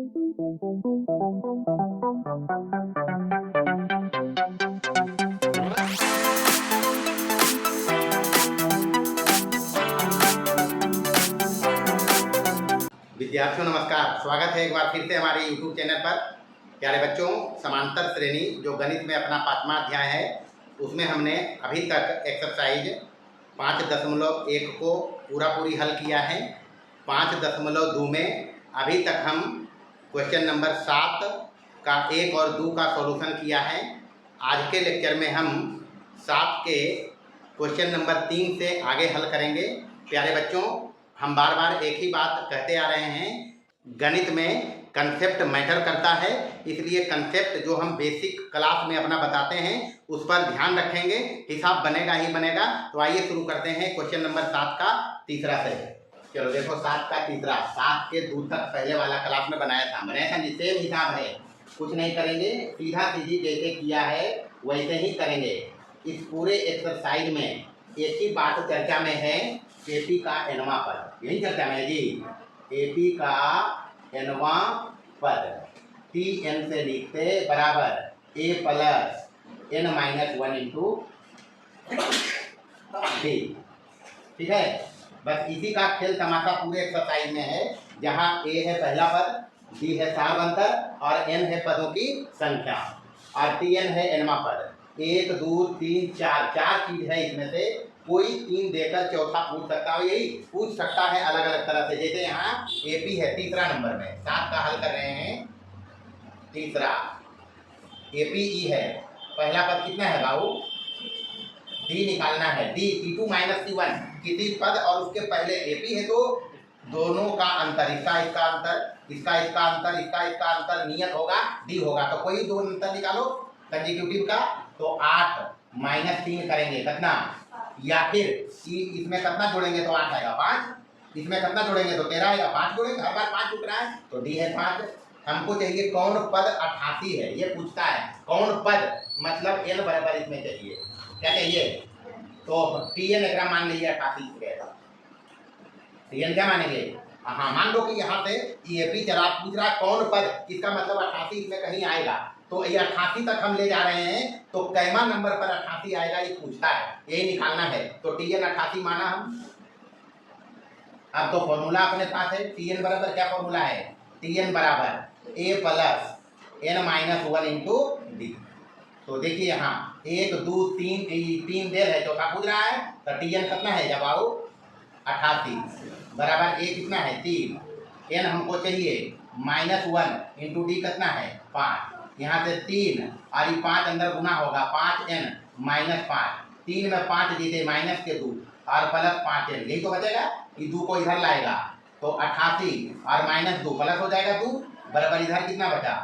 विद्यार्थियों नमस्कार, स्वागत है एक बार फिर से हमारे YouTube चैनल पर। प्यारे बच्चों, समांतर श्रेणी जो गणित में अपना 5वां अध्याय है, उसमें हमने अभी तक एक्सरसाइज 5.1 को पूरी हल किया है। 5.2 में अभी तक हम क्वेश्चन नंबर 7 का 1 और 2 का सॉल्यूशन किया है। आज के लेक्चर में हम 7 के क्वेश्चन नंबर 3 से आगे हल करेंगे। प्यारे बच्चों, हम बार बार एक ही बात कहते आ रहे हैं, गणित में कंसेप्ट मैटर करता है, इसलिए कंसेप्ट जो हम बेसिक क्लास में अपना बताते हैं उस पर ध्यान रखेंगे, हिसाब बनेगा ही बनेगा। तो आइए शुरू करते हैं क्वेश्चन नंबर 7 का तीसरा से। चलो देखो, 7 का तीसरा, 7 के 2 तक पहले वाला क्लास में बनाया था, सेम हिसाब है, कुछ नहीं करेंगे, सीधा सीधी जैसे किया है वैसे ही करेंगे। इस पूरे एक्सरसाइज में एक ही बात चर्चा में है, एपी का एनवां पद, यही चर्चा में है जी। एपी का एनवां पद टी एन से लिखते बराबर a plus n minus 1 into d. ठीक है, बस इसी का खेल तमाशा पूरे एक्सरसाइज में है, जहाँ ए है पहला पद, डी है सारवंतर और एन है पदों की संख्या और टी एन है एनवां पद। 1 2 3 4 चार चीज है, इसमें से कोई 3 देकर चौथा पूछ सकता है, यही पूछ सकता है अलग अलग तरह से। जैसे यहाँ एपी है तीसरा नंबर में, 7 का हल कर रहे हैं, तीसरा एपीई है, पहला पद कितना है बाबू, डी निकालना है, डी T2 माइनस T1, किसी पद और उसके पहले एपी है तो दोनों का अंतर, इसका इसका अंतर, इसका इसका अंतर, इसका इसका अंतर नियत होगा, डी होगा, तो कोई दो अंतर निकालो कंसेक्यूटिव का। तो 8 माइनस 3 करेंगे कितना, या फिर इसमें कितना जोड़ेंगे तो 8 आएगा 5, इसमें कितना जोड़ेंगे तो 13 आएगा, 5 जोड़ेंगे, हर बार 5 जुट रहा है तो डी है 5। हमको चाहिए कौन पद 88 है, ये पूछता है कौन पद, मतलब एन बराबर इसमें चाहिए, क्या चाहिए, तो टी एन एक मान लीजिए 88 टी एन क्या मानेंगे, हाँ मान लो कि यहाँ से एपी चला पूछ रहा है कौन पद, इसका मतलब 88 इसमें कहीं आएगा, तो ये 88 तक हम ले जा रहे हैं, तो कैमा नंबर पर 88 आएगा ये पूछता है, यही निकालना है। तो टी एन 88 माना हम। अब तो फॉर्मूला अपने पास है, टी एन बराबर क्या फॉर्मूला है, टी एन बराबर a plus n minus 1 into d. तो देखिए यहाँ 1 2 3 देर है, चौथा पूछ रहा है, तो टी एन कितना है जब आओ 88 बराबर ए कितना है 3, एन हमको चाहिए माइनस 1 इंटू डी कितना है 5, यहाँ से 3 और ये 5 अंदर गुना होगा, 5n माइनस 5, 3 में 5 जीते माइनस के 2 और प्लस 5n, यही तो बचेगा, ये 2 को इधर लाएगा तो 88 और माइनस 2 प्लस हो जाएगा 2 बराबर इधर कितना बचा,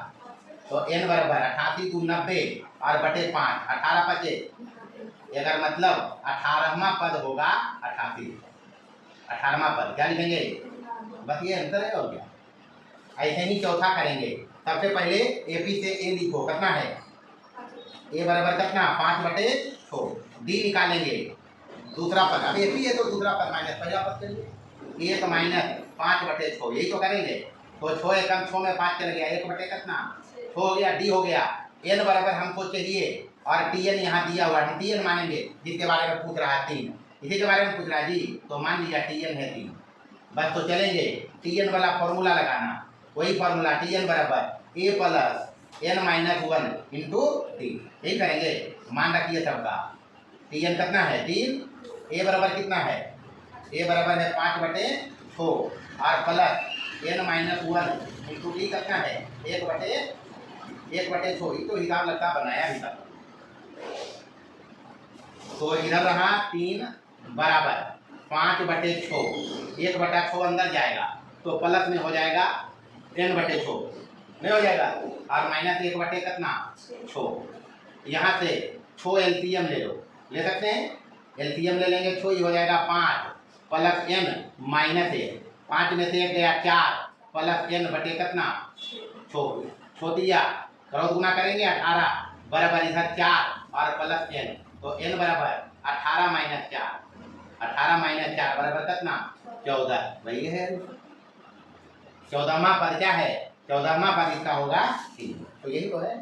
तो n बराबर 88 2 90 और बटे 5 18 बचे, अगर मतलब 18वां पद होगा 88, 18वां पद क्या लिखेंगे, बस ये आंसर है और क्या। ऐसे ही चौथा करेंगे, सबसे पहले एपी से ए लिखो, कितना है ए बराबर कितना 5/6, डी निकालेंगे, दूसरा पद, अब एपी है तो दूसरा पद माइनस पहला पद करेंगे, 1 माइनस 5/6, यही तो करेंगे, तो 6 एकम 6 में 5 चल गया, 1 बटे कितना 6 हो गया, डी हो गया, एन बराबर हमको चाहिए और टी एन यहाँ दिया हुआ है, टी एन मानेंगे जिसके बारे में पूछ रहा है 3, इसी के बारे में पूछ रहा है जी, तो मान लीजिए टी एन है 3, बस तो चलेंगे टी एन वाला फॉर्मूला लगाना, वही फॉर्मूला टी एन बराबर a plus n minus 1 into t, यही करेंगे, मान रखिए सबका, टी एन कितना है 3, ए बराबर कितना है, ए बराबर है 5/6 और plus n minus 1 into t कितना है 1/6, ये तो हिसाब लगता बनाया भी था। तो इधर रहा 3 बराबर 5/6, 1/6 अंदर जाएगा तो प्लस में हो जाएगा n/6 नहीं हो जाएगा, और माइनस 1 कितना 6, यहाँ से 6 एलसीएम ले लो, ले सकते हैं, एलसीएम ले लेंगे 6, ये हो जाएगा 5 प्लस n माइनस 1, 5 में से 1 गया 4 प्लस n बटे कितना 6 दिया, करो गुना करेंगे 18 बराबर इधर 4 और प्लस n, तो n बराबर 18 माइनस 4, 18 माइनस 4 बराबर कितना 14, वही है 14वां पद क्या है 14वां पद इसका होगा 3। तो यही तो है।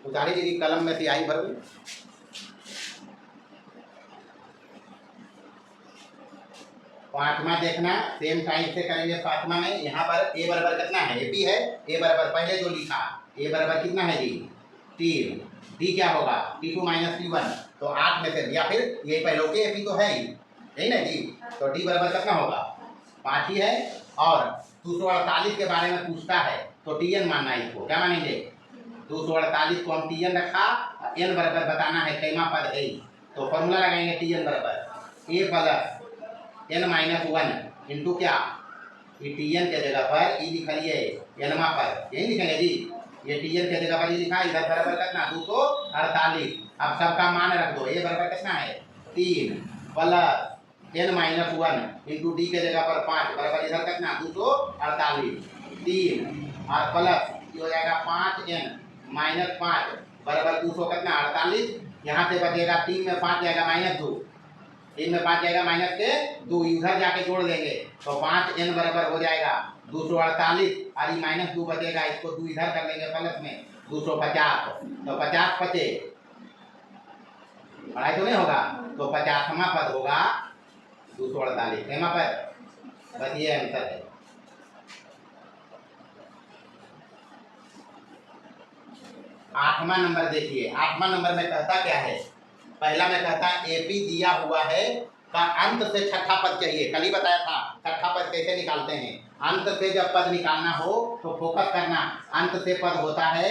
उतारी जी कलम में स्याही भर लो। पांचवा देखना सेम टाइप से करेंगे। पांचवा में यहाँ पर ए बराबर कितना है, एपी है। ए बराबर पहले जो लिखा ए बराबर कितना है जी 3। डी क्या होगा T2 माइनस T1, तो 8 में से, या फिर ये पहले के एपी तो है ही, यही ना जी। तो डी बराबर कितना होगा 5 ही है। और 248 के बारे में पूछता है तो टीएन मानना है इसको। क्या मानेंगे 248 को हम टीएन रखा, एन बराबर बताना है कैमा पद है। तो फॉर्मूला लगाएंगे टीएन बराबर a plus n minus 1 into क्या टीएन के जगह पर ई लिख लिए एनमा पर, यही लिखेंगे जी। ये टीएन के जगह पर ई लिखा, इधर बराबर कितना 248। अब सबका मान रख दो। ए बराबर कितना है 3 plus n minus 1 into d के जगह पर 5 बराबर इधर कितना 248। 3 और प्लस हो जाएगा 5n माइनस 5 बराबर 200 कितना 48। यहाँ से बचेगा 3 में 5 जाएगा माइनस 2, 3 में 5 जाएगा माइनस के 2, इधर जाके जोड़ देंगे तो 5n बराबर हो जाएगा 248 और ये माइनस 2 बचेगा, इसको 2 इधर कर लेंगे प्लस में 250। तो 50 बचे, पढ़ाई तो नहीं होगा। तो 50वां पद होगा 248 कैमा पद, बस ये आंसर है। आठवां नंबर देखिए। आठवां नंबर में कहता क्या है, पहला में कहता एपी दिया हुआ है का अंत से छठा पद चाहिए। कल ही बताया था छठा पद कैसे निकालते हैं। अंत से जब पद निकालना हो तो फोकस करना, अंत से पद होता है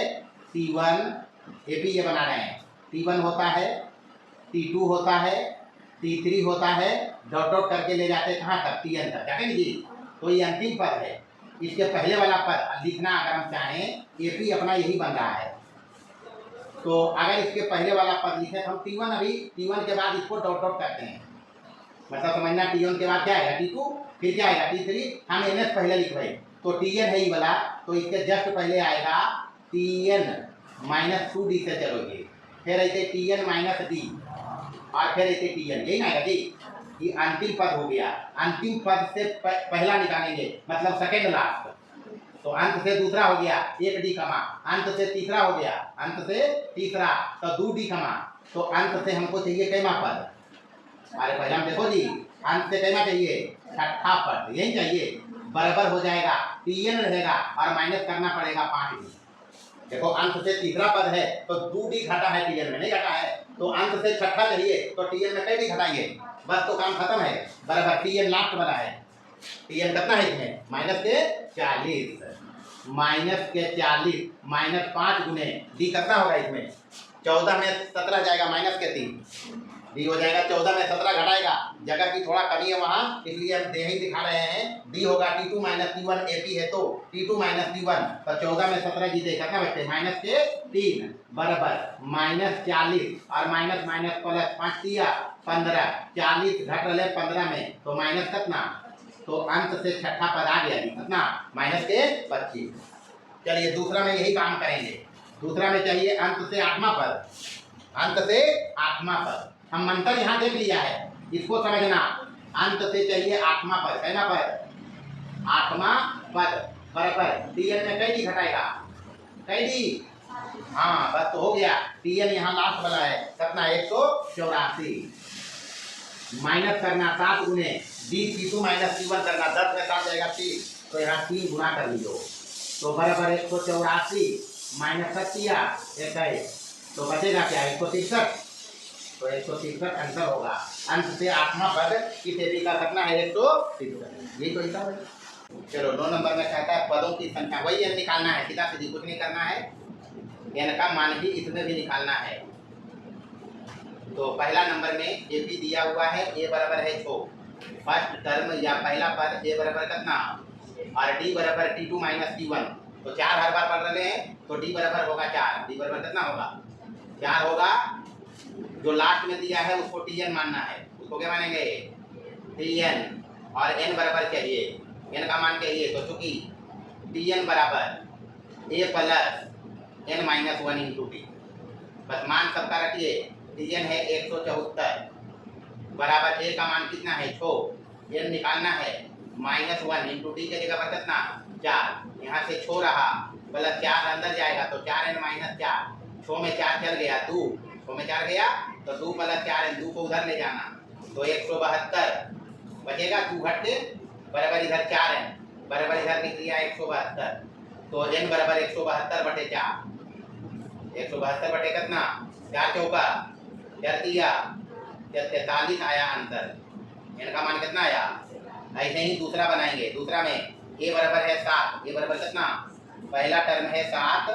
T1, एपी ये बना रहे हैं, T1 होता है, T2 होता है, T3 होता है, डॉट डॉट करके ले जाते कहाँ तक Tn तक, क्या कहेंगे जी। तो ये अंतिम पद है। इसके पहले वाला पद लिखना अगर हम चाहें, एपी अपना यही बन रहा है। तो अगर इसके पहले वाला पद लिखे तो हम T1, अभी T1 के बाद इसको डॉट डॉट करते हैं, मतलब समझना T1 के बाद क्या आएगा T2, फिर क्या आएगा T3। हम NS पहले लिख रहे तो Tn है ये वाला, तो इसके जस्ट पहले आएगा Tn माइनस 2D से चलोगे, फिर ऐसे Tn माइनस D और फिर ऐसे Tn, यही ना आएगा जी। ये अंतिम पद हो गया। अंतिम पद से पहला निकालेंगे मतलब सेकेंड लास्ट। तो अंत से दूसरा हो गया 1D कमा, अंत से तीसरा हो गया, अंत से तीसरा तो 2D कमा। तो अंत से हमको चाहिए कैमा पद, अरे पहले हम देखो जी अंत से कैमा चाहिए छठा पद, यही चाहिए। बराबर हो जाएगा Tn रहेगा और माइनस करना पड़ेगा 5D। देखो अंत से तीसरा पद है तो 2D घटा है, Tn में नहीं घटा है। तो अंत से छठा चाहिए तो Tn में कैडी घटाइए, बस तो काम खत्म है। बराबर Tn लास्ट वाला है। Tn कितना है इसमें माइनस के 40, माइनस के 40 माइनस 5 गुने डी कितना होगा इसमें 14 में 17 जाएगा माइनस के 3, डी हो जाएगा 14 में 17 घटाएगा, जगह की थोड़ा कमी है वहाँ इसलिए हम दे ही दिखा रहे हैं। डी होगा T2 माइनस T1, एपी है तो T2 माइनस T1, तो 14 में 17 जीते कितना बचते माइनस के 3 बराबर माइनस 40 और माइनस माइनस प्लस 5 दिया 15, 40 घट रहे 15 में तो माइनस कितना, तो अंत से छठा पद आ गया कितना माइनस के 25। चलिए दूसरा में यही काम करेंगे। दूसरा में चाहिए अंत से आठवां पद, अंत से आठवां पद। हम मंत्र यहाँ देख लिया है, इसको समझना। अंत से चाहिए आठवां पद, कैना पद आठवां पद बराबर Tn में कैडी घटाएगा, कैडी, हाँ बस तो हो गया। Tn यहाँ लास्ट वाला है कितना 184, माइनस करना 7 गुने डी T2 माइनस T1 करना 10 में 7 जाएगा 30, तो यहाँ 3 गुना कर लीजिए तो बराबर 184 माइनस 21 तो बचेगा क्या 163, तो 163 आंसर होगा। अंत से आठवां पद किस एपी का करना है 163, यही तो हिसाब है। चलो 9 नंबर में कहता है पदों की संख्या, वही एन निकालना है, सीधा सीधी कुछ नहीं करना है, एन का मान ही इसमें भी निकालना है। तो पहला नंबर में एपी दिया हुआ है ए बराबर है 6, फर्स्ट टर्म या पहला पद ए बराबर कितना और डी बराबर T2 माइनस T1, तो 4 हर बार पढ़ रहे हैं तो डी बराबर होगा 4, डी बराबर कितना होगा 4 होगा। जो लास्ट में दिया है उसको Tn मानना है, उसको क्या मानेंगे Tn, और n बराबर चाहिए, n का मान चाहिए। तो चूंकि Tn बराबर a plus n minus 1 into T, बस मान सबका रखिए। Tn है 174 बराबर a का मान कितना है 6, n निकालना है -1 इंटू टी के जगह पर कितना 4, यहाँ से छो रहा प्लस 4 अंदर जाएगा तो 4n माइनस 4, 6 में 4 चल गया 2, 6 में 4 गया तो 2 प्लस 4n, 2 को उधर ले जाना तो 172 बचेगा, 2 हट के बराबर इधर 4n बराबर इधर लिख दिया 172, तो n बराबर 172 बटे 4, 172 बटे कितना 4 चौका 43 आया आंसर। n का मान कितना आया। ऐसे ही दूसरा बनाएंगे, दूसरा में a बराबर है 7, a बराबर कितना, पहला टर्म है 7,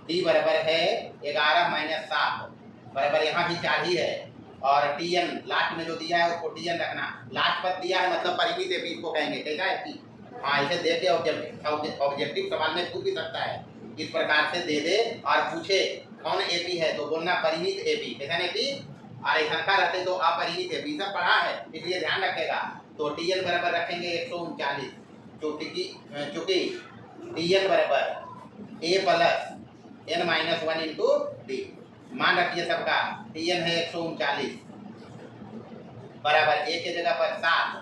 d बराबर है 11 माइनस 7 बराबर यहाँ भी 4 ही है, और tn लास्ट में जो दिया है उसको tn रखना, लास्ट पर दिया है मतलब परिमित एपी इसको कहेंगे, कैसा है कि हाँ ऐसे दे के ऑब्जेक्टिव सवाल में पूछ भी सकता है, इस प्रकार से दे दे और पूछे कौन एपी है तो बोलना परिमित एपी, कैसा एपी, और ऐसा का रहते तो अपरिमित एपी, सब पढ़ा है इसलिए ध्यान रखेगा। तो tn बराबर रखेंगे 139, चूंकि tn बराबर a plus n minus 1 into D, मान रखिए सबका, tn है 139 बराबर a के जगह पर 7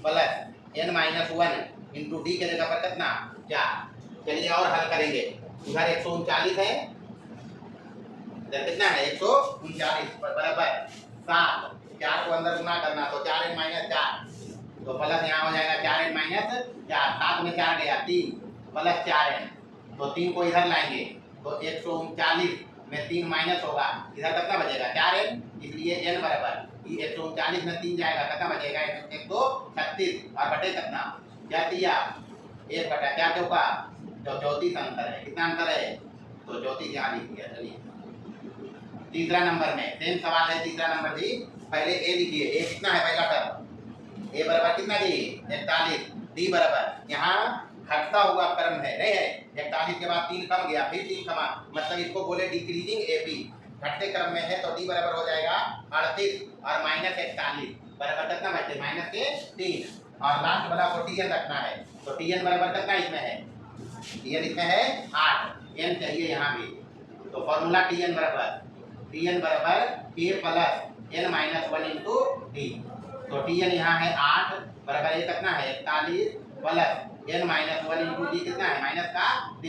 plus n minus 1 into d के जगह पर कितना 4। चलिए और हल करेंगे, उधर 139 है, इधर कितना है 139 बराबर 7, 4 को अंदर गुना करना तो 4n माइनस 4, तो प्लस यहाँ हो जाएगा 4n माइनस 4, 7 में 4 गया 3 प्लस 4n, तो 3 को इधर लाएंगे तो 139 में 3 माइनस होगा, इधर कितना बचेगा 4n, इसलिए n बराबर 139 में 3 जाएगा कितना बचेगा 136 और बटे कितना क्या दिया 1 बटा 4 चौका तो 34 अंतर है, कितना अंतर है तो 34 यहाँ लिख दिया। चलिए तीसरा नंबर में सेम सवाल है, तीसरा नंबर भी पहले a लिखिए, a कितना है पहला टर्म, a बराबर कितना जी 41, d बराबर यहाँ घटता हुआ क्रम है नहीं है, 41 के बाद 3 कम गया फिर 3 कमा, मतलब इसको बोले डिक्रीजिंग एपी, घटते क्रम में है तो d बराबर हो जाएगा 38 और माइनस 41 बराबर कितना बचे माइनस के 3, और लास्ट वाला को tn रखना है तो tn बराबर कितना इसमें है, tn इसमें है 8, n चाहिए यहाँ भी, तो फॉर्मूला tn बराबर a plus n minus 1 into d, तो tn यहाँ है 8 बराबर ये कितना है 41 plus n minus 1 into D कितना है माइनस का d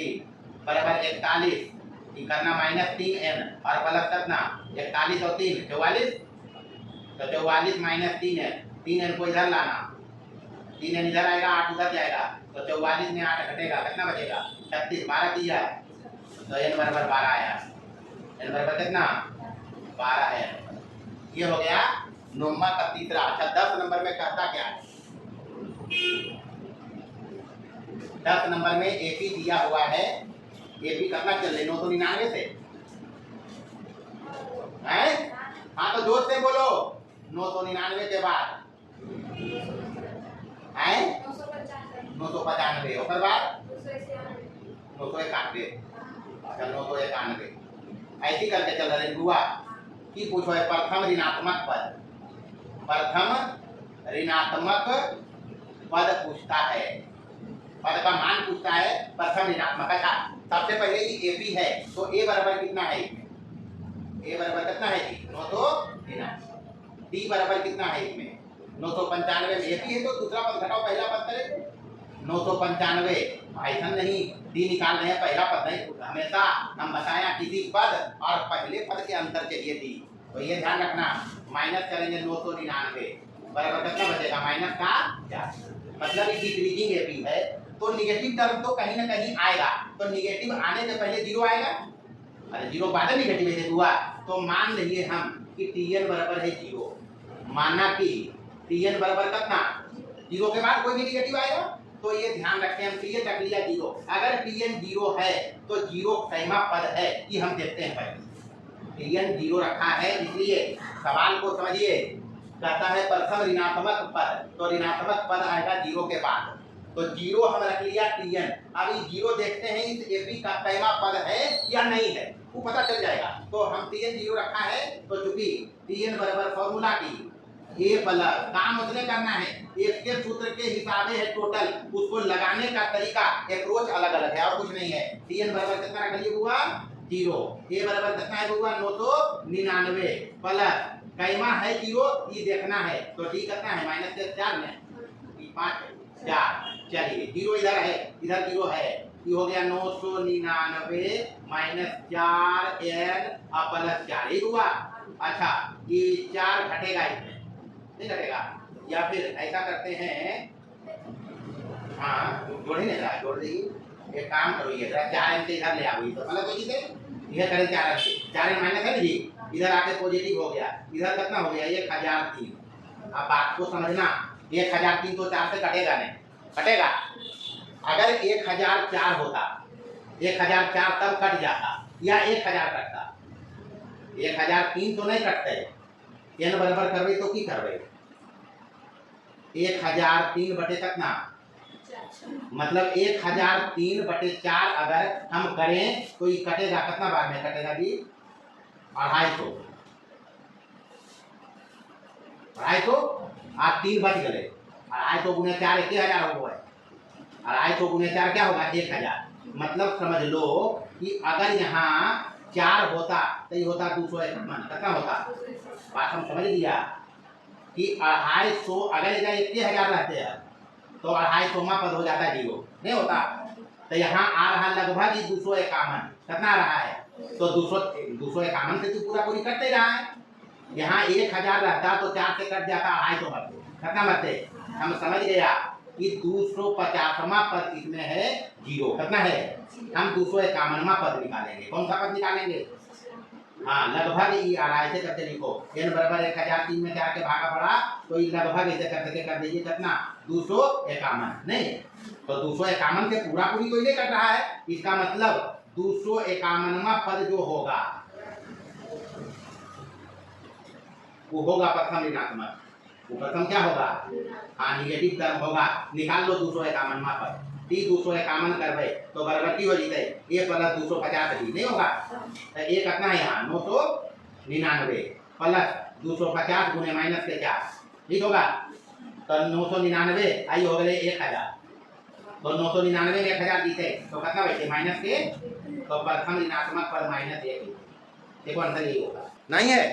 बराबर 41 करना माइनस 3n और प्लस कितना 41 और 3 44, तो 44 माइनस 3n को इधर लाना, 3n इधर आएगा 8 उधर जाएगा तो 44 में 8 घटेगा कितना बचेगा 36, 12 दिया तो n बराबर 12 आया, n बराबर कितना 12 है। ये हो गया नोमा का तीसरा। अच्छा 10 नंबर में कहता क्या है, 10 नंबर में एपी दिया हुआ है, एपी करना चल रहे 999 से है, हाँ तो जोर से बोलो 999 के बाद है 995 और बाद 991, अच्छा 991 ऐसी करके चल रहे हुआ कि पूछो है प्रथम ऋणात्मक पद, प्रथम ऋणात्मक पद पूछता है, पद का मान पूछता है प्रथम ऋणात्मक। अच्छा सबसे पहले कि एपी है तो a बराबर कितना है इसमें, a बराबर कितना है जी 999, d बराबर कितना है इसमें 995 में एपी है तो दूसरा पद घटाओ पहला पद करें 995, ऐसा नहीं d निकाल रहे हैं पहला पद नहीं, हमेशा हम बताया किसी पद और पहले पद के अंतर चाहिए d, तो ये ध्यान रखना माइनस करेंगे 999 बराबर कितना बचेगा माइनस का 4, मतलब डिक्रीजिंग एपी है तो निगेटिव टर्म तो कहीं ना कहीं आएगा, तो निगेटिव आने से पहले 0 आएगा, अरे 0 बाद निगेटिव ऐसे हुआ तो मान लीजिए हम कि tn बराबर है 0, माना कि tn बराबर कितना 0 के बाद कोई भी निगेटिव आएगा, तो ये ध्यान रखें हम tn रख लिया 0, अगर tn 0 है तो 0 सहमा पद है कि हम देखते हैं पहले tn 0 रखा है, इसलिए सवाल को समझिए, कहता है प्रथम ऋणात्मक पद, तो ऋणात्मक पद आएगा 0 के बाद, तो 0 हम रख लिया tn, अब इस 0 देखते हैं इस एपी का सहमा पद है या नहीं है वो पता चल जाएगा, तो हम tn 0 रखा है तो चूंकि tn बराबर फॉर्मूला की a प्लस काम उसने करना है, एक के सूत्र के हिसाबे है टोटल, उसको लगाने का तरीका अप्रोच अलग अलग है और कुछ नहीं है। tn बराबर कितना रख लिए हुआ 0, a बराबर कितना है हुआ 999 प्लस कैमा है 0 ये देखना है, तो d कितना है माइनस के 4 में 5 4, चलिए 0 इधर है इधर 0 है ये हो गया 999 माइनस 4n प्लस 4, ये हुआ। अच्छा, ये 4 घटेगा इसमें, नहीं घटेगा? या फिर ऐसा करते हैं, हाँ जोड़ ही नहीं रहा, जोड़ देगी। एक काम करो, ये 4n से इधर ले आओ, तो मतलब कोई चीज़ यह करें 4n माइनस है ना जी, इधर आके पॉजिटिव हो गया, इधर कितना हो गया 1003। अब बात को समझना, 1003 तो 4 से कटेगा नहीं, कटेगा? अगर 1004 होता, 1004 तब कट जाता, या 1000 कटता, 1003 तो नहीं कटते। n बराबर करवे तो की करवे 1003 बटे कितना, मतलब 1003/4 अगर हम करें तो ये कटेगा कितना बार में कटेगा जी, 250। 250 आप 3 बच गए, 250 गुने 4 1000 हो गए, 250 गुने 4 क्या होगा 1000। मतलब समझ लो कि अगर यहाँ 4 होता तो ये होता 251, कितना होता, बात हम समझ लिया कि 250 अगर इधर 1000 रहते हैं तो 250वां पद हो जाता है 0, नहीं होता? तो यहाँ आ रहा लगभग 251, कितना आ रहा है, तो 251 से तो पूरा पूरी कटते रहा है। यहाँ 1000 रहता तो 4 से कट जाता 250 मरते, कितना मरते, हम समझ गया कि 250वां पद इसमें है 0, कितना है, हम 251वां पद निकालेंगे। कौन सा पद निकालेंगे, हाँ लगभग ये आ रहा है, ऐसे करके लिखो n बराबर 1003 में 4 के भागा पड़ा, तो ये लगभग ऐसे करके कर दीजिए कितना 251, नहीं तो 251 से पूरा पूरी तो ये कट रहा है, इसका मतलब 251वां पद जो होगा वो होगा प्रथम ऋणात्मक, वो प्रथम क्या होगा, हाँ निगेटिव टर्म होगा। निकाल लो 251वां पद, 251 करवे तो बराबर की हो जीते a प्लस 250 नहीं होगा, तो a कितना है यहाँ 999 प्लस 250 गुने माइनस के 4, ठीक होगा। तो 999 आई हो गए 1000, तो 999 में 1000 जीते तो कितना बचे माइनस के, तो प्रथम ऋणात्मक पर -1, देखो आंसर यही होगा, नहीं है?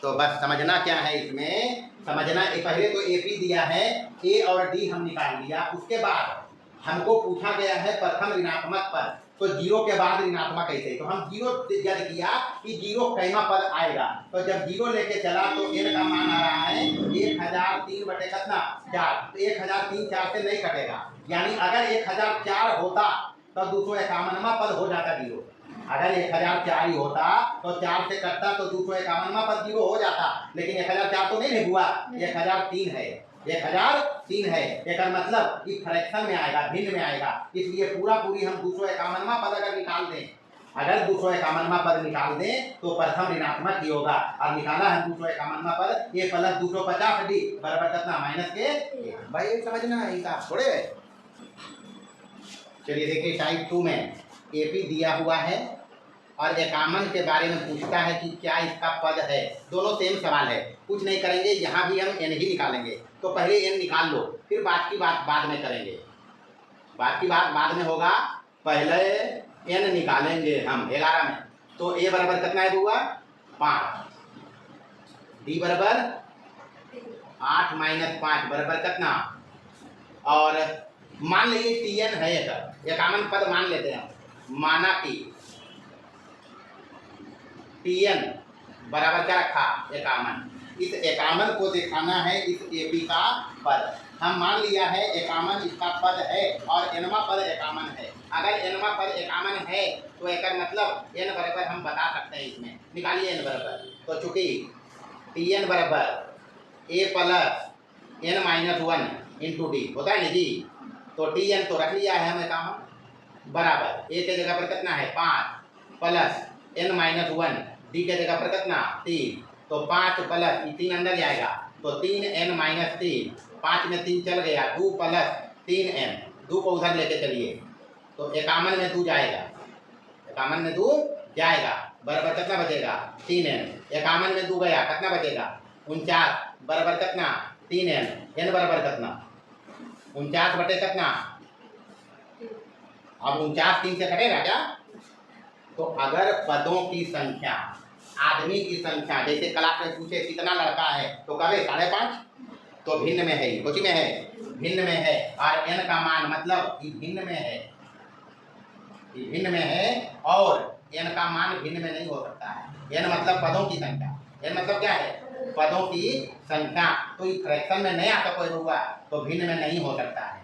तो बस समझना क्या है इसमें, समझना पहले तो AP दिया है, A और D हम निकाल लिया, उसके बाद हमको पूछा गया है प्रथम ऋणात्मक पद, तो 0 के बाद ऋणात्मक कैसे, तो हम 0 जज किया कि 0 कैमा पद आएगा, तो जब 0 लेके चला तो n का मान आ रहा है 1003 बटे कितना 4, तो 1003 4 से नहीं कटेगा, यानी अगर 1004 होता तो 251वां पद हो जाता 0, अगर 1004 ही होता तो 4 से कटता तो 251वां पद 0 हो जाता, लेकिन 1004 तो नहीं हुआ, 1003 है, 1003 है, एक मतलब कि फ्रैक्शन में आएगा, भिन्न में आएगा, इसलिए पूरा पूरी हम 251वां पद अगर निकाल दें, अगर 251वां पद निकाल दें तो प्रथम ऋणात्मक ही होगा, और निकाला है 251वां पद a प्लस 250d बराबर कितना माइनस के, भाई समझना है इनका थोड़े। चलिए देखिए टाइप 2 में AP दिया हुआ है और 51 के बारे में पूछता है कि क्या इसका पद है, दोनों सेम सवाल है, कुछ नहीं करेंगे, यहाँ भी हम n ही निकालेंगे, तो पहले n निकाल लो, फिर बात की बात बाद में करेंगे, बात की बात बाद में होगा, पहले n निकालेंगे हम 11 में, तो a बराबर कितना है हुआ 5, d बराबर 8 माइनस 5 बराबर कितना, और मान लीजिए Tn है, 51 पद मान लेते हैं, माना कि Tn बराबर क्या रखा 51, इस 51 को दिखाना है इस AP का पद, हम मान लिया है 51 इसका पद है और nवां पद 51 है, अगर nवां पद 51 है तो एक मतलब n बराबर हम बता सकते हैं, इसमें निकालिए n बराबर, तो चूंकि Tn बराबर a plus n minus 1 into D होता है ना जी, तो Tn तो रख लिया है हमें काम बराबर a के जगह पर कितना है 5 प्लस n माइनस 1 d के जगह पर कितना 3, तो 5 प्लस 3 अंदर जाएगा तो 3n माइनस 3, 5 में 3 चल गया 2 प्लस 3n, 2 को उधर लेके चलिए तो 51 में 2 जाएगा, 51 में 2 जाएगा बराबर कितना बचेगा 3n, 51 में 2 गया कितना बचेगा 49 बराबर कितना 3n, n बराबर कितना 49 बटे कितना, अब 49 3 से कटेगा क्या, तो अगर पदों की संख्या आदमी की संख्या जैसे क्लास में पूछे कितना लड़का है तो कहे 5.5, तो भिन्न में है, कुछ में है भिन्न में है, और n का मान मतलब भिन्न में है, ये भिन्न में है और n का मान भिन्न में नहीं हो सकता है। n मतलब पदों की संख्या, n मतलब क्या है, पदों की संख्या। तो ये फ्रैक्शन में नहीं आता कोई हुआ तो भिन्न में नहीं हो सकता है,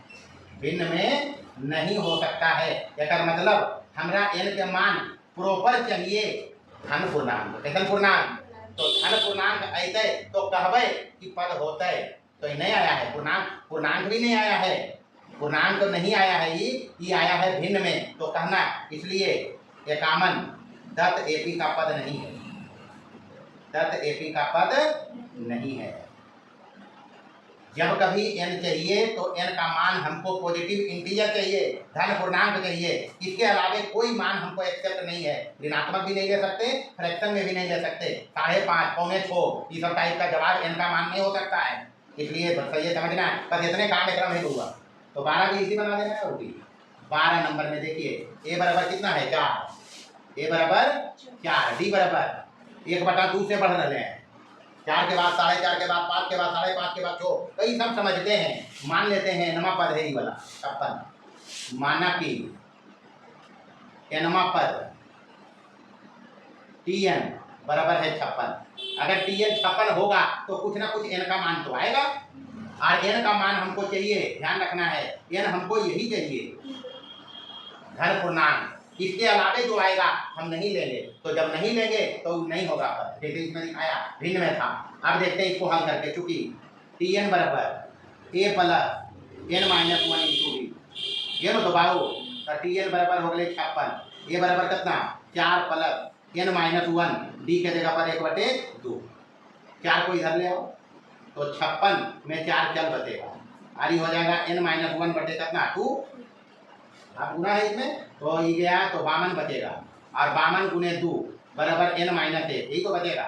भिन्न में नहीं हो सकता है। एक मतलब हमरा n के मान प्रॉपर चाहिए धन पूर्णांक। कैसन पूर्णांक, तो धन पूर्णांक ऐसे तो कहबे कि पद होते, तो ये नहीं आया है। पूर्णांक भी नहीं आया है, पूर्णांक तो नहीं आया है, ये आया है भिन्न में। तो कहना इसलिए 51 दत्त एपी का पद नहीं है, दत्त एपी का पद नहीं है। जब कभी n चाहिए तो n का मान हमको पॉजिटिव इंटीजर चाहिए, धन पूर्णांक चाहिए। इसके अलावे कोई मान हमको एक्सेप्ट नहीं है, ऋणात्मक भी नहीं ले सकते, फ्रैक्शन में भी नहीं ले सकते। 5.5, 5.6 ये सब टाइप का जवाब n का मान नहीं हो सकता है। इसलिए सही समझना है, बस इतने काम एकदम नहीं हुआ। तो 12 भी इसी बना देना है। होगी 12 नंबर में देखिए a बराबर कितना है 4, a बराबर 4, d बराबर 1/2 से बढ़ रहे हैं। 4 के बाद 4.5 के बाद 5 के बाद 5.5 के बाद 6, कई सब समझते हैं, मान लेते हैं नमा पद है ये वाला 56। माना कि नमा पद Tn बराबर है 56। अगर Tn 56 होगा तो कुछ ना कुछ n का मान तो आएगा, और n का मान हमको चाहिए, ध्यान रखना है n हमको यही चाहिए धन पूर्णांक। इसके अलावे जो आएगा हम नहीं लेंगे, तो जब नहीं लेंगे तो नहीं होगा पद। जैसे इसमें दिखाया भिन्न में था। अब देखते हैं इसको हल करके, चूंकि Tn बराबर a plus n minus 1 into D, ये दबाओ तो Tn बराबर हो गए 56, a बराबर कितना 4 प्लस n माइनस 1, डी के जगह पर 1/2, 4 को इधर ले आओ तो 56 में 4 चल बचेगा, आरी हो जाएगा n माइनस 1 बटे कितना 2। अब पूरा है इसमें तो ये गया तो 52 बचेगा, और 52 गुने 2 बराबर n माइनस 1, यही तो बचेगा।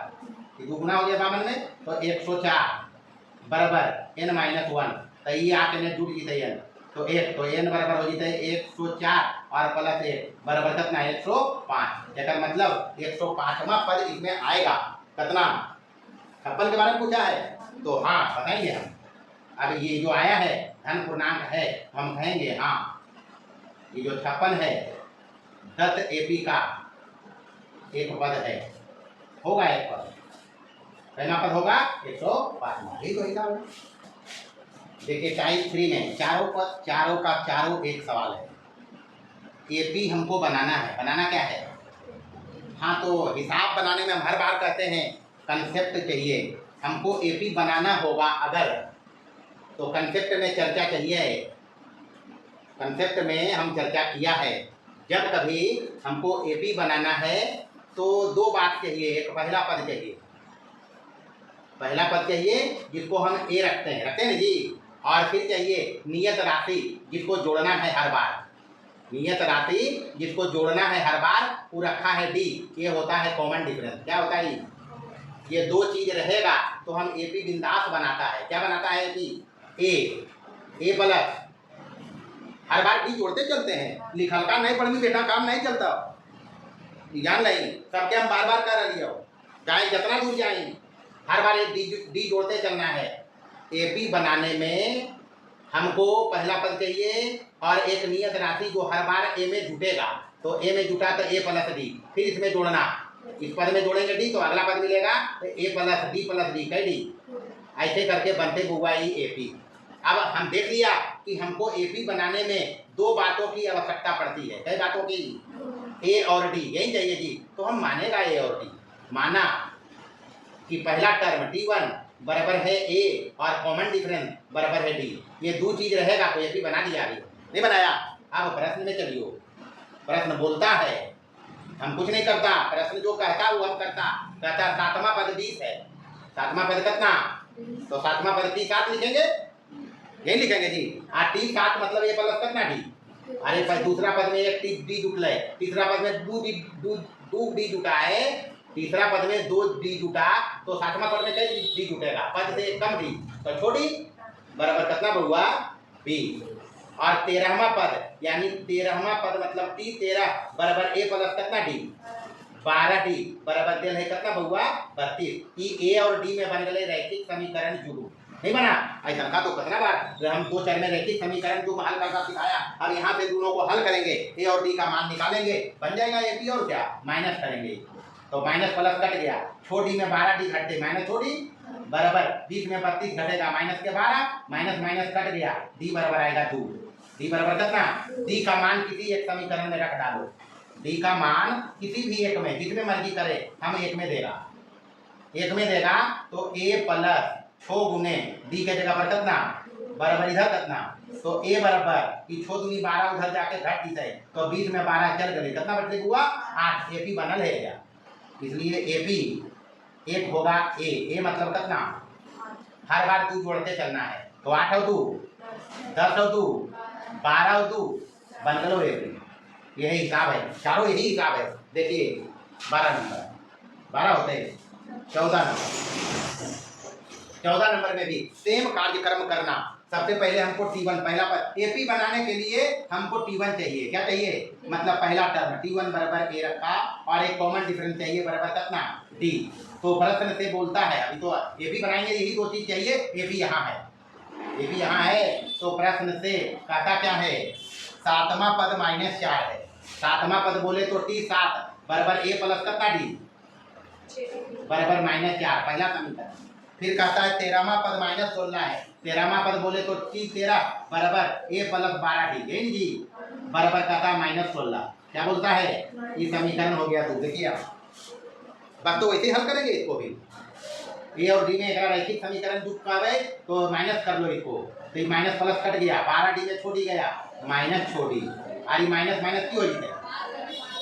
ये 2 गुना हो गया 52 में तो 104 बराबर n माइनस 1, तो ये आके ने जुड़ जीते n तो 1, तो n बराबर हो जीते 104 और प्लस 1 बराबर कितना 105। एक मतलब 105वां पद इसमें आएगा। कितना 56 के बारे में पूछा है तो हाँ बताएंगे हम। अब ये जो आया है धन पूर्णांक है, हम कहेंगे हाँ ये जो 56 है दत्त एपी का एक पद है, होगा एक पद, पहला पद होगा 105। यही तो हिसाब है। देखिए टाइप 3 में चारों का चारों एक सवाल है। एपी हमको बनाना है, बनाना क्या है, हाँ तो हिसाब बनाने में हम हर बार कहते हैं कंसेप्ट चाहिए हमको। एपी बनाना होगा अगर तो कंसेप्ट में चर्चा चाहिए, कंसेप्ट में हम चर्चा किया है। जब कभी हमको एपी बनाना है तो 2 बात चाहिए, एक पहला पद चाहिए, पहला पद चाहिए जिसको हम ए रखते हैं ना जी, और फिर चाहिए नियत राशि जिसको जोड़ना है हर बार, नियत राशि जिसको जोड़ना है हर बार, वो रखा है डी। ये होता है कॉमन डिफरेंस। क्या होता है ये 2 चीज रहेगा तो हम एपी बिंदास बनाता है। क्या बनाता है एपी, ए प्लस हर बार डी जोड़ते चलते हैं। लिखल का नहीं पढ़नी बेटा काम नहीं चलता, जान नहीं सबके हम बार बार कर रही हो, चाहे जितना दूर जाए हर बार एक डी जोड़ते चलना है। एपी बनाने में हमको पहला पद चाहिए और एक नियत राशि जो हर बार ए में जुटेगा, तो ए में जुटा तो ए प्लस डी, फिर इसमें जोड़ना, इस पद में जोड़ेंगे डी तो अगला पद मिलेगा तो ए प्लस डी कई डी, ऐसे करके बनते हुआ ही एपी। अब हम देख लिया कि हमको एपी बनाने में 2 बातों की आवश्यकता पड़ती है। कई बातों की, ए और डी, यही चाहिए जी। तो हम मानेगा ए और डी, माना कि पहला टर्म T1 बराबर है ए और कॉमन डिफरेंस बराबर है डी, ये 2 चीज रहेगा तो एपी बना दिया। अभी नहीं बनाया, अब प्रश्न में चलियो। प्रश्न बोलता है, हम कुछ नहीं करता, प्रश्न जो कहता वो हम करता। कहता 7वां पद 20 है, 7वां पद कितना, तो 7वां पद T7 लिखेंगे, यही लिखेंगे जी। T7 मतलब ये प्लस कितना डी, अरे पर दूसरा पद में एक डी जुटल है, तीसरा पद में 2 डी जुटा है, तीसरा पद में 2 डी जुटा, तो 7वां पद में कई डी जुटेगा, पद से कम डी तो छोटी बराबर कितना हुआ 20। और 13वां पद यानी 13वां पद मतलब T13 बराबर ए प्लस कितना डी 12 डी बराबर दिल है कितना हुआ 32। ए और डी में बन गए रैखिक समीकरण जुड़ू। नहीं बना। ऐसा का तो कितना बार हम 2 चर में रैखिक समीकरण जो हल करना सिखाया, अब यहाँ पे दोनों को हल करेंगे, ए और डी का मान निकालेंगे, बन जाएगा ए पी, और क्या माइनस करेंगे तो माइनस प्लस कट गया, छोड़ी में 12 डी घटते माइनस छोड़ी बराबर 20 में 32 घटेगा माइनस के 12, माइनस माइनस कट गया, डी बराबर आएगा 2। डी बराबर कितना, डी का मान किसी एक समीकरण में रख डालो, डी का मान किसी भी एक में जिसमें मर्जी करे, हम एक में देगा, एक में देगा तो ए प्लस 6 गुने डी के जगह पर कितना बराबर इधर कितना, तो ए बराबर कि 6 दूनी 12 उधर जाके घट दी जाए तो 20 में 12 चल गए, कितना बचले हुआ 8, एपी बनल है या, इसलिए एपी एक होगा ए मतलब कितना, हर बार 2 जोड़ते चलना है, तो 8 और 2 10 और 2 12 और 2 बन गलो एपी। यही हिसाब है, चारों यही हिसाब है। देखिए 12 नंबर 12 होते हैं, 14 नंबर में भी सेम कार्यक्रम करना। सबसे पहले हमको T1 पहला पर एपी बनाने के लिए हमको T1 चाहिए, क्या चाहिए मतलब पहला टर्म T1 बराबर ए रखा और एक कॉमन डिफरेंस चाहिए बराबर कितना डी। तो प्रश्न से बोलता है, अभी तो एपी बनाएंगे, यही 2 चीज चाहिए, एपी यहाँ है, एपी यहाँ है, तो प्रश्न से कहता क्या है 7वां पद -4 है, 7वां पद बोले तो T7 बराबर ए प्लस कितना डी बराबर -4 पहला समीकरण। फिर कहता है 13वां पद -16 है, 13वां पद बोले तो T13 बराबर ए प्लस 12 डी, यही जी बराबर कहता है -16, क्या बोलता है ये समीकरण हो गया। तो देखिए आप बस तो वैसे हल करेंगे इसको भी, ए और डी में एक रैखिक समीकरण जुट पावे तो माइनस कर लो इसको, तो माइनस प्लस कट गया, 12 डी में छोड़ी गया माइनस छोड़ी, अरे माइनस माइनस क्यों हो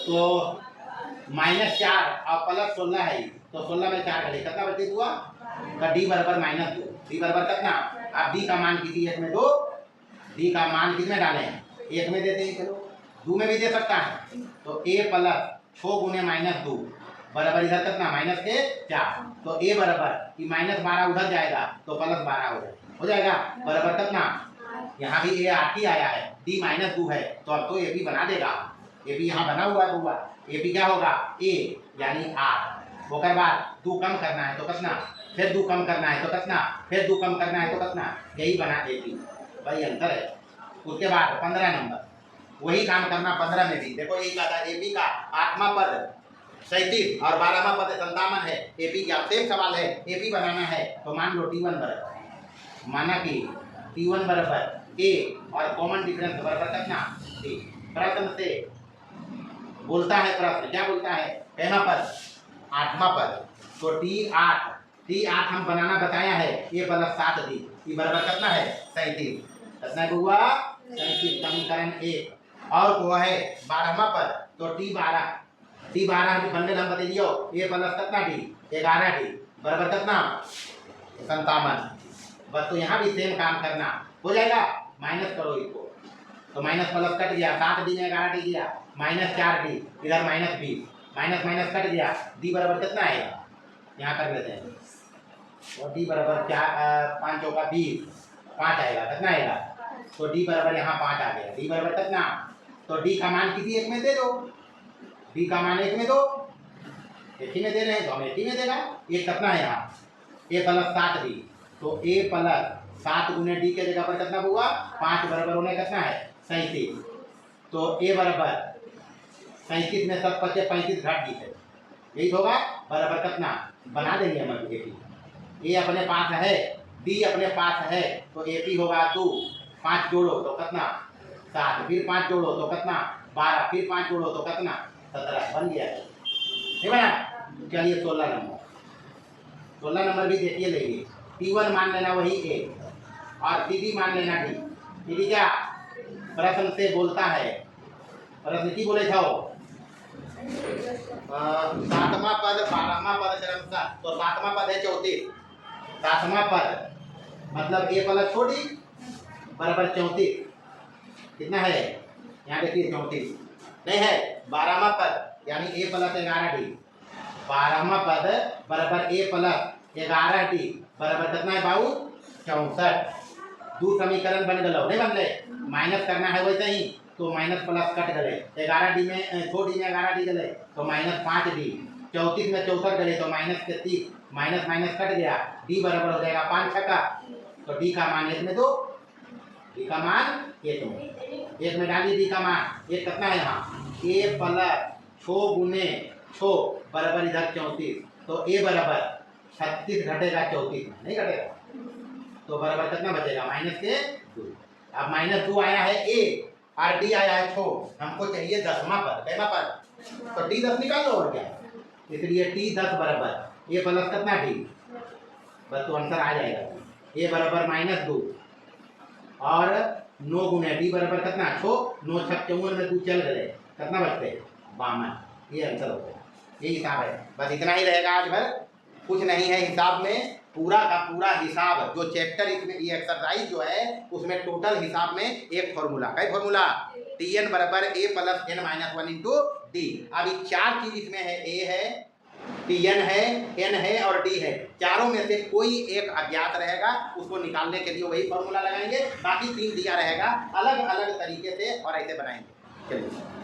तो -4 और प्लस 16 है, तो 16 में 4 घटे कितना बचे हुआ, तो डी बराबर -2, डी बराबर कितना, आप डी का मान किसी एक में दो, डी का मान किसमें डालें एक में देते हैं, चलो 2 में भी दे सकता है, तो ए प्लस 6 गुने -2 बराबर इधर कितना माइनस के 4, तो ए बराबर कि -12 उधर जाएगा तो +12 हो जाएगा बराबर कितना, यहाँ भी ए 8 ही आया है, डी -2 है, तो अब तो ए भी बना देगा, ए भी यहाँ बना हुआ है बुआ, ए भी क्या होगा ए यानी 8, होकर बाद 2 कम करना है तो कितना, फिर 2 कम करना है तो कितना, फिर 2 कम करना है तो कितना, यही बना ए भी, भाई अंतर है। उसके बाद 15 नंबर वही काम करना, 15 में भी देखो यही कहा था ए बी का 8वां पद 37 और 12वां पद 57 है, एपी का सेम सवाल है, एपी बनाना है तो मान लो T1 बराबर, माना कि T1 बराबर ए और कॉमन डिफरेंस बराबर कितना डी। प्रश्न से बोलता है, प्रश्न क्या बोलता है, पहला पद 8वां पद, तो T8 हम बनाना बताया है, ए प्लस 7 डी, ये बराबर कितना है 37, कितना है हुआ 37, समीकरण 1। और वो है 12वां पद, तो T12 की बंडल हम बता दियो, ए प्लस कितना डी 11 डी बराबर कितना 57, बस तो यहाँ भी सेम काम करना हो जाएगा, माइनस करो इसको, तो माइनस प्लस कट गया, 7 डी में 11 डी गया, -4 डी इधर -20, माइनस माइनस कट गया, डी बराबर कितना आएगा यहाँ कर लेते हैं, और डी बराबर 5 चौका 20, 5 आएगा, कितना आएगा, तो डी बराबर यहाँ 5 आ गया, डी बराबर कितना, तो डी का मान किसी एक में दे दो, डी का मान एक में दो, एक ही में दे रहे हैं तो हम एक ही में देगा, एक कितना है यहाँ ए प्लस 7 डी, तो ए प्लस 7 गुने डी के जगह पर कितना हुआ 5 बराबर होने कितना है 37, तो ए बराबर 37 में 7 बचे 35 घट दी है, यही होगा बराबर कितना बना देंगे हम अभी, ए अपने पास है, डी अपने पास है, तो ए पी होगा 2, 5 जोड़ो तो कितना 7, फिर 5 जोड़ो तो कितना 12, फिर 5 जोड़ो तो कितना 17, बन गया है, ठीक है ना। चलिए 16 नंबर भी देखिए, लेंगे T1 मान लेना वही ए और T मान लेना डी, ठीक क्या प्रश्न से बोलता है, प्रश्न की बोले था 7वां पद 12वां पद क्रमशः, तो 7वां पद है 34, 7वां पद मतलब ए प्लस छोटी बराबर 34, कितना है यहाँ देखिए 34 नहीं है, 12वां पद यानी ए प्लस 11 डी, 12वां पद बराबर ए प्लस 11 डी बराबर कितना है बाबू 64, 2 समीकरण बन गए नहीं बन गए, माइनस करना है वैसे ही, तो माइनस प्लस कट गए, 11 डी में छोटी में 11 डी गए तो -5 डी, 34 में 64 गए तो -30, माइनस माइनस कट गया, डी बराबर हो जाएगा 5 छक्का तो डी का मान 1 में दो, डी का मान 1 में डालिए डी का मान। एक कितना है यहाँ ए प्लस 6 गुने 6 बराबर इधर 34, तो ए बराबर 36 घटेगा 34 में, नहीं घटेगा, तो बराबर कितना बचेगा माइनस के 2। अब -2 आया है ए और डी आया है 6, हमको चाहिए 10वां पद, कैमा पद, तो डी 10 निकाल लो और क्या, इसलिए टी 10 बराबर ए प्लस कितना डी, बस तो आंसर आ जाएगा। ए बराबर -2 और 9 गुने डी बराबर कितना 6, 9 6 54 में 2 चल गए, कितना बचते 52, ये आंसर होगा। ये हिसाब है, बस इतना ही रहेगा आज भर, कुछ नहीं है हिसाब में। पूरा का पूरा हिसाब जो चैप्टर इसमें ये एक्सरसाइज जो है उसमें टोटल हिसाब में एक फॉर्मूला, क्या फॉर्मूला, Tn बराबर a plus n minus 1 into D. अब ये 4 चीज इसमें है, a है, Tn है, n है और d है, चारों में से कोई एक अज्ञात रहेगा, उसको निकालने के लिए वही फॉर्मूला लगाएंगे, बाकी 3 दिया रहेगा, अलग अलग तरीके से और ऐसे बनाएंगे। चलिए।